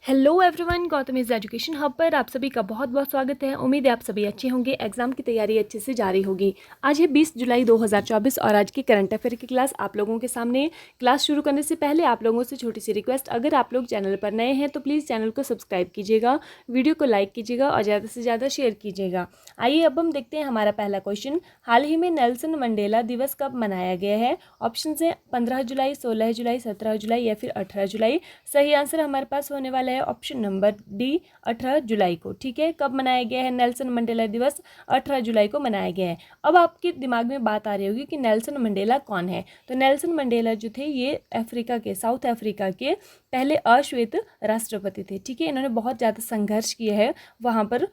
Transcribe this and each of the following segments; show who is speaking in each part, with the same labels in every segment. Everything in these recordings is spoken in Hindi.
Speaker 1: Hello everyone, Gautam is education hub पर आप सभी का बहुत बहुत स्वागत है। उम्मीद है आप सभी अच्छे होंगे, एग्जाम की तैयारी अच्छे से जारी होगी। आज है 20 जुलाई 2024 और आज की करंट अफेयर की क्लास आप लोगों के सामने। क्लास शुरू करने से पहले आप लोगों से छोटी सी रिक्वेस्ट, अगर आप लोग चैनल पर नए हैं तो प्लीज़ चैनल को सब्सक्राइब कीजिएगा, वीडियो को लाइक कीजिएगा और ज़्यादा से ज़्यादा शेयर कीजिएगा। आइए अब हम देखते हैं हमारा पहला क्वेश्चन। हाल ही में नेल्सन मंडेला दिवस कब मनाया गया है? ऑप्शन है 15 जुलाई, 16 जुलाई, 17 जुलाई या फिर 18 जुलाई। सही आंसर हमारे पास होने वाला है ऑप्शन नंबर डी, 18 जुलाई को। ठीक है, कब मनाया गया है नेल्सन मंडेला दिवस? 18 जुलाई को मनाया गया है। अब आपके दिमाग में बात आ रही होगी कि नेल्सन मंडेला कौन है। तो नेल्सन मंडेला जो थे ये अफ्रीका के, साउथ अफ्रीका के पहले अश्वेत राष्ट्रपति थे। ठीक है, इन्होंने बहुत ज़्यादा संघर्ष किया है, वहाँ पर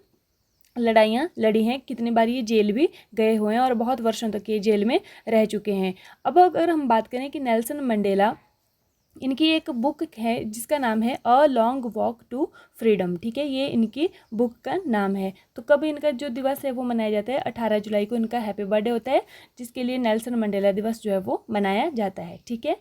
Speaker 1: लड़ाइयाँ लड़ी हैं, कितनी बार ये जेल भी गए हुए हैं और बहुत वर्षों तक ये जेल में रह चुके हैं। अब अगर हम बात करें कि नेल्सन मंडेला, इनकी एक बुक है जिसका नाम है a long walk to freedom. ठीक है, ये इनकी बुक का नाम है। तो कब इनका जो दिवस है वो मनाया जाता है? 18 जुलाई को इनका हैप्पी बर्थडे होता है, जिसके लिए नेल्सन मंडेला दिवस जो है वो मनाया जाता है। ठीक है,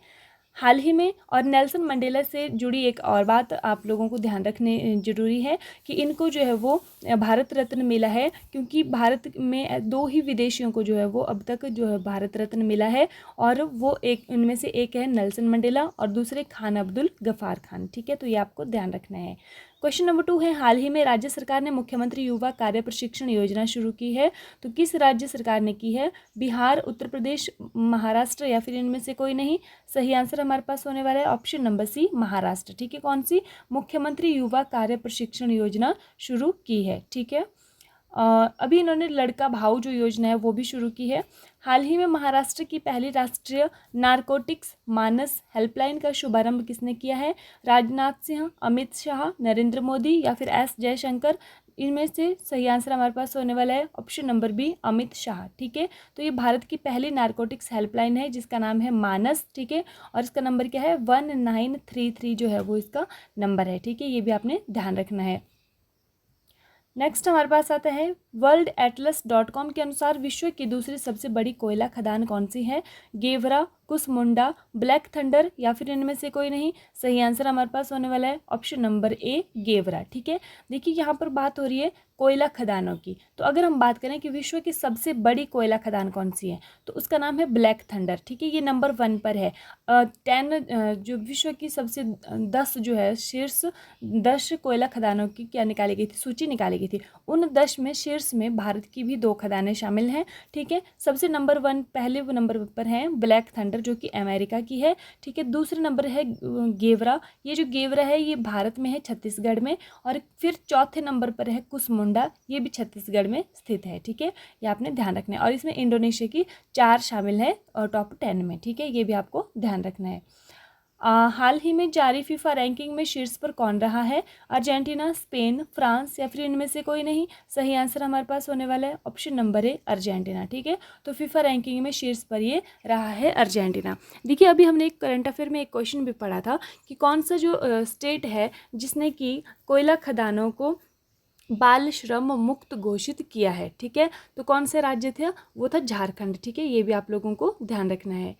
Speaker 1: हाल ही में और नेल्सन मंडेला से जुड़ी एक और बात आप लोगों को ध्यान रखने जरूरी है कि इनको जो है वो भारत रत्न मिला है, क्योंकि भारत में दो ही विदेशियों को जो है वो अब तक जो है भारत रत्न मिला है, और वो एक उनमें से एक है नेल्सन मंडेला और दूसरे खान अब्दुल गफ्फार खान। ठीक है, तो ये आपको ध्यान रखना है। क्वेश्चन नंबर 2 है, हाल ही में राज्य सरकार ने मुख्यमंत्री युवा कार्य प्रशिक्षण योजना शुरू की है, तो किस राज्य सरकार ने की है? बिहार, उत्तर प्रदेश, महाराष्ट्र या फिर इनमें से कोई नहीं। सही आंसर हमारे पास होने वाला है ऑप्शन नंबर सी, महाराष्ट्र। ठीक है, कौन सी? मुख्यमंत्री युवा कार्य प्रशिक्षण योजना शुरू की है। ठीक है, अभी इन्होंने लड़का भाऊ जो योजना है वो भी शुरू की है। हाल ही में महाराष्ट्र की पहली राष्ट्रीय नारकोटिक्स मानस हेल्पलाइन का शुभारंभ किसने किया है? राजनाथ सिंह, अमित शाह, नरेंद्र मोदी या फिर एस जयशंकर। इनमें से सही आंसर हमारे पास होने वाला है option number B, Amit Shah. ठीक है, तो ये भारत की पहली नारकोटिक्स हेल्पलाइन है जिसका नाम है मानस। ठीक है, और इसका नंबर क्या है? 1933 जो है वो इसका नंबर है। ठीक है, ये भी आपने ध्यान रखना है। नेक्स्ट हमारे पास आता है worldatlas.com के अनुसार विश्व की दूसरी सबसे बड़ी कोयला खदान कौन सी है? गेवरा, कुसमुंडा, ब्लैक थंडर या फिर इनमें से कोई नहीं। सही आंसर हमारे पास होने वाला है ऑप्शन नंबर ए, गेवरा। ठीक है, देखिए यहाँ पर बात हो रही है कोयला खदानों की, तो अगर हम बात करें कि विश्व की सबसे बड़ी कोयला खदान कौन सी है तो उसका नाम है ब्लैक थंडर। ठीक है, ये नंबर 1 पर है। 10 जो विश्व की सबसे 10 जो है शीर्ष 10 कोयला खदानों की क्या निकाली गई थी, सूची निकाली गई थी। उन 10 में शीर्ष में भारत की भी 2 खदानें शामिल हैं। ठीक है, सबसे नंबर 1 पहले वो नंबर पर है ब्लैक थंडर जो कि अमेरिका की है। ठीक है, दूसरे नंबर है गेवरा। ये जो गेवरा है ये भारत में है, छत्तीसगढ़ में। और फिर चौथे नंबर पर है कुसमुंडा, ये भी छत्तीसगढ़ में स्थित है। ठीक है, ये आपने ध्यान रखना है। और इसमें इंडोनेशिया की 4 शामिल है और टॉप 10 में। ठीक है, ये भी आपको ध्यान रखना है। हाल ही में जारी फीफा रैंकिंग में शीर्ष पर कौन रहा है? अर्जेंटीना, स्पेन, फ्रांस या फिर इनमें से कोई नहीं। सही आंसर हमारे पास होने वाला है ऑप्शन नंबर ए, अर्जेंटीना। ठीक है, तो फीफा रैंकिंग में शीर्ष पर ये रहा है अर्जेंटीना। देखिए, अभी हमने एक करंट अफेयर में एक क्वेश्चन भी पढ़ा था कि कौन सा जो स्टेट है जिसने कि कोयला खदानों को बाल श्रम मुक्त घोषित किया है। ठीक है, तो कौन से राज्य थे? वो था झारखंड। ठीक है, ये भी आप लोगों को ध्यान रखना है।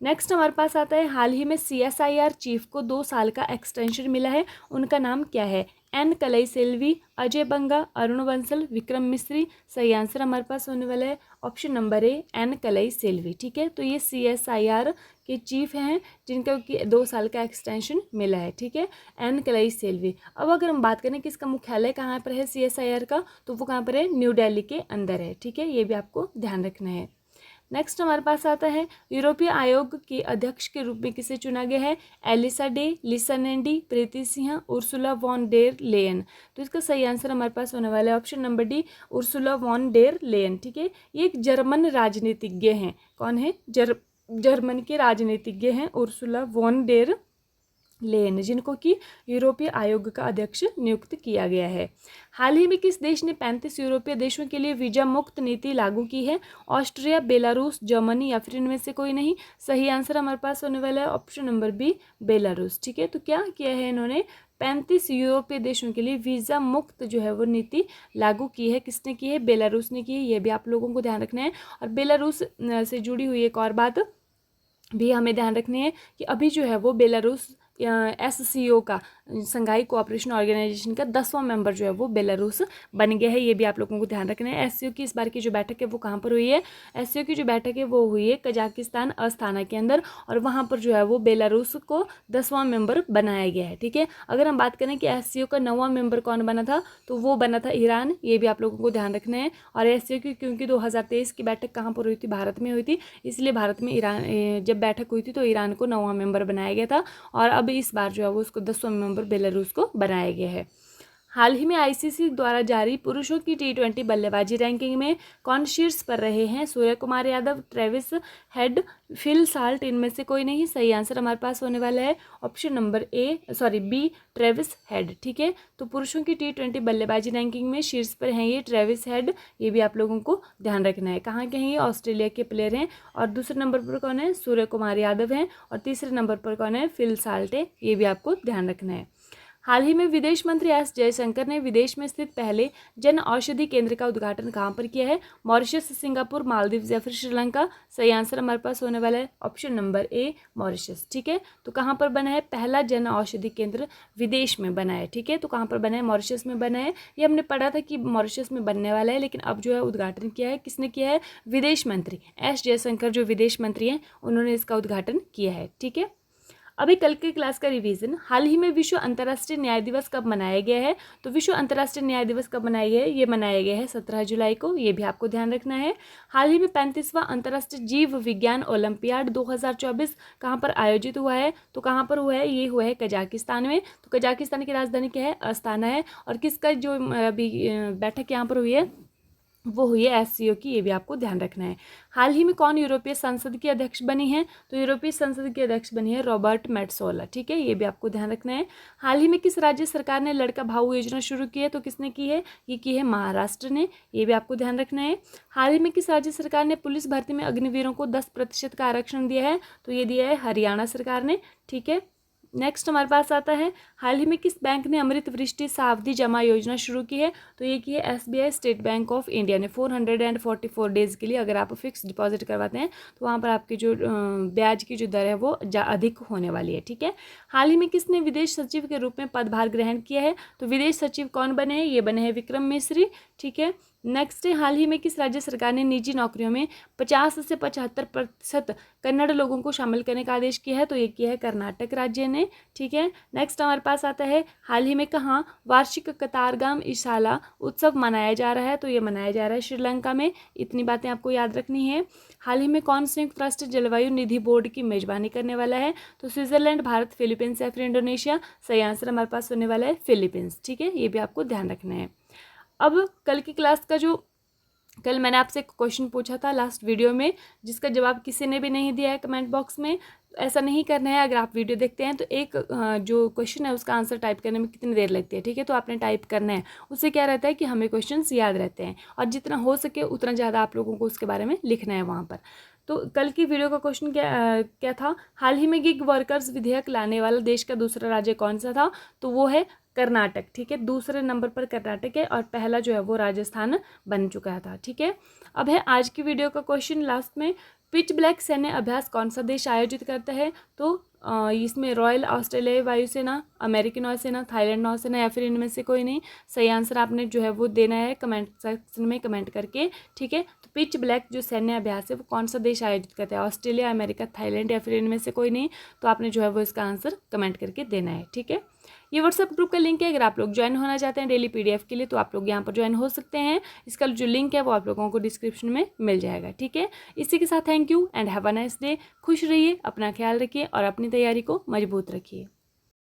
Speaker 1: नेक्स्ट हमारे पास आता है, हाल ही में CSIR चीफ को 2 साल का एक्सटेंशन मिला है, उनका नाम क्या है? एन कलई सेल्वी, अजय बंगा, अरुण बंसल, विक्रम मिस्री। सही आंसर हमारे पास होने वाला है option number A, N Kalai Selvi. ठीक है, तो ये CSIR के चीफ हैं जिनका कि 2 साल का एक्सटेंशन मिला है। ठीक है, एन कलई सेल्वी। अब अगर हम बात करें कि इसका मुख्यालय कहाँ पर है CSIR का, तो वो कहाँ पर है? न्यू दिल्ली के अंदर है। ठीक है, ये भी आपको ध्यान रखना है। नेक्स्ट हमारे पास आता है, यूरोपीय आयोग के अध्यक्ष के रूप में किसे चुना गया है? Elisa Day, Lisa Nandy, Preeti Singh, Ursula von der Leyen. तो इसका सही आंसर हमारे पास होने वाला है option number D, Ursula von der Leyen. ठीक है, ये एक जर्मन राजनीतिज्ञ हैं। कौन है? जर्मन के राजनीतिज्ञ हैं उर्सुला वॉन डेर लेन, जिनको कि यूरोपीय आयोग का अध्यक्ष नियुक्त किया गया है। हाल ही में किस देश ने 35 यूरोपीय देशों के लिए वीजा मुक्त नीति लागू की है? ऑस्ट्रिया, बेलारूस, जर्मनी या फिर इनमें से कोई नहीं। सही आंसर हमारे पास होने वाला है ऑप्शन नंबर बी, बेलारूस। ठीक है, तो क्या किया है इन्होंने? 35 यूरोपीय देशों के लिए वीज़ा मुक्त जो है वो नीति लागू की है। किसने की है? बेलारूस ने की है। ये भी आप लोगों को ध्यान रखना है। और बेलारूस से जुड़ी हुई एक और बात भी हमें ध्यान रखनी है कि अभी जो है वो बेलारूस SCO का, संघाई कोऑपरेशन ऑर्गेनाइजेशन का 10वां मेंबर जो है वो बेलारूस बन गया है। ये भी आप लोगों को ध्यान रखना है। SCO की इस बार की जो बैठक है वो कहाँ पर हुई है? SCO की जो बैठक है वो हुई है कजाकिस्तान अस्ताना के अंदर, और वहाँ पर जो है वो बेलारूस को 10वां मेंबर बनाया गया है। ठीक है, अगर हम बात करें कि SCO का 9वां मेंबर कौन बना था, तो वो बना था ईरान। ये भी आप लोगों को ध्यान रखना है। और SCO की क्योंकि 2023 की बैठक कहाँ पर हुई थी? भारत में हुई थी, इसलिए भारत में ईरान जब बैठक हुई थी तो ईरान को 9वां मेंबर बनाया गया था, और अब इस बार जो है वो उसको 10वां मेंबर बेलारूस को बनाया गया है। हाल ही में ICC द्वारा जारी पुरुषों की T20 बल्लेबाजी रैंकिंग में कौन शीर्ष पर रहे हैं? Surya Kumar Yadav, Travis Head, Phil Salt, इनमें से कोई नहीं। सही आंसर हमारे पास होने वाला है option number B, Travis Head. ठीक है, तो पुरुषों की T20 बल्लेबाजी रैंकिंग में शीर्ष पर हैं ये ट्रेविस हेड। ये भी आप लोगों को ध्यान रखना है। कहाँ के हैं ये? ऑस्ट्रेलिया के प्लेयर हैं। और दूसरे नंबर पर कौन है? सूर्य कुमार यादव हैं। और तीसरे नंबर पर कौन है? फिल साल्ट है। ये भी आपको ध्यान रखना है। हाल ही में विदेश मंत्री एस जयशंकर ने विदेश में स्थित पहले जन औषधि केंद्र का उद्घाटन कहाँ पर किया है? मॉरिशस, सिंगापुर, मालदीव या फिर श्रीलंका? सही आंसर हमारे पास होने वाला है ऑप्शन नंबर ए, मॉरिशस। ठीक है, तो कहाँ पर बना है? पहला जन औषधि केंद्र विदेश में बना है। ठीक है, तो कहाँ पर बना है? मॉरिशस में बना है। ये हमने पढ़ा था कि मॉरिशस में बनने वाला है, लेकिन अब जो है उद्घाटन किया है, किसने किया है? विदेश मंत्री एस जयशंकर जो विदेश मंत्री हैं उन्होंने इसका उद्घाटन किया है। ठीक है, अभी कल की क्लास का रिवीजन। हाल ही में विश्व अंतर्राष्ट्रीय न्याय दिवस कब मनाया गया है? तो विश्व अंतर्राष्ट्रीय न्याय दिवस कब मनाया गया है? ये मनाया गया है 17 जुलाई को। ये भी आपको ध्यान रखना है। हाल ही में 35वां अंतर्राष्ट्रीय जीव विज्ञान ओलंपियाड 2024 कहाँ पर आयोजित हुआ है? तो कहाँ पर हुआ है? ये हुआ है कजाकिस्तान में। तो कजाकिस्तान की राजधानी क्या है? अस्ताना है। और किसका जो अभी बैठक यहाँ पर हुई है वो हुई है SCO की। ये भी आपको ध्यान रखना है। हाल ही में कौन यूरोपीय संसद की अध्यक्ष बनी है? तो यूरोपीय संसद की अध्यक्ष बनी है रॉबर्ट मेट्सोला। ठीक है, ये भी आपको ध्यान रखना है। हाल ही में किस राज्य सरकार ने लड़का भाऊ योजना शुरू की है? तो किसने की है? ये की है महाराष्ट्र ने। ये भी आपको ध्यान रखना है। हाल ही में किस राज्य सरकार ने पुलिस भर्ती में अग्निवीरों को 10% का आरक्षण दिया है? तो ये दिया है हरियाणा सरकार ने। ठीक है, नेक्स्ट हमारे पास आता है, हाल ही में किस बैंक ने अमृत वृष्टि सावधि जमा योजना शुरू की है? तो ये की है SBI, state bank of India ने। 444 डेज के लिए अगर आप फिक्स डिपॉजिट करवाते हैं तो वहाँ पर आपकी जो ब्याज की जो दर है वो अधिक होने वाली है। ठीक है, हाल ही में किसने विदेश सचिव के रूप में पदभार ग्रहण किया है? तो विदेश सचिव कौन बने हैं? ये बने हैं विक्रम मिश्री। ठीक है, नेक्स्ट है, हाल ही में किस राज्य सरकार ने निजी नौकरियों में 50 से 75% कन्नड़ लोगों को शामिल करने का आदेश किया है? तो ये किया है कर्नाटक राज्य ने। ठीक है, नेक्स्ट हमारे पास आता है, हाल ही में कहाँ वार्षिक कतारगाम इशाला उत्सव मनाया जा रहा है? तो ये मनाया जा रहा है श्रीलंका में। इतनी बातें आपको याद रखनी है। हाल ही में कौन संयुक्त राष्ट्र जलवायु निधि बोर्ड की मेजबानी करने वाला है? तो स्विट्जरलैंड, भारत, फिलीपींस या फिर इंडोनेशिया? सही आंसर हमारे पास होने वाला है फिलीपींस। ठीक है, ये भी आपको ध्यान रखना है। अब कल की क्लास का जो कल मैंने आपसे एक क्वेश्चन पूछा था लास्ट वीडियो में, जिसका जवाब किसी ने भी नहीं दिया है कमेंट बॉक्स में। ऐसा नहीं करना है। अगर आप वीडियो देखते हैं तो एक जो क्वेश्चन है उसका आंसर टाइप करने में कितनी देर लगती है, ठीक है, तो आपने टाइप करना है। उससे क्या रहता है कि हमें क्वेश्चंस याद रहते हैं, और जितना हो सके उतना ज़्यादा आप लोगों को उसके बारे में लिखना है वहाँ पर। तो कल की वीडियो का क्वेश्चन क्या था? हाल ही में गिग वर्कर्स विधेयक लाने वाला देश का दूसरा राज्य कौन सा था? तो वो है कर्नाटक। ठीक है, दूसरे नंबर पर कर्नाटक है, और पहला जो है वो राजस्थान बन चुका था। ठीक है, अब है आज की वीडियो का क्वेश्चन लास्ट में, पिच ब्लैक सैन्य अभ्यास कौन सा देश आयोजित करता है? तो इसमें रॉयल ऑस्ट्रेलियाई वायुसेना, अमेरिकी नौसेना, थाईलैंड नौसेना या फिर इनमें से कोई नहीं। सही आंसर आपने जो है वो देना है कमेंट सेक्शन में कमेंट करके। ठीक है, तो पिच ब्लैक जो सैन्य अभ्यास है वो कौन सा देश आयोजित करता है? ऑस्ट्रेलिया, अमेरिका, थाईलैंड या फिर इनमें से कोई नहीं। तो आपने जो है वो इसका आंसर कमेंट करके देना है। ठीक है, ये व्हाट्सएप ग्रुप का लिंक है। अगर आप लोग ज्वाइन होना चाहते हैं डेली PDF के लिए तो आप लोग यहाँ पर ज्वाइन हो सकते हैं। इसका जो लिंक है वो आप लोगों को डिस्क्रिप्शन में मिल जाएगा। ठीक है, इसी के साथ thank you and have a nice day. खुश रहिए, अपना ख्याल रखिए और अपनी तैयारी को मजबूत रखिए।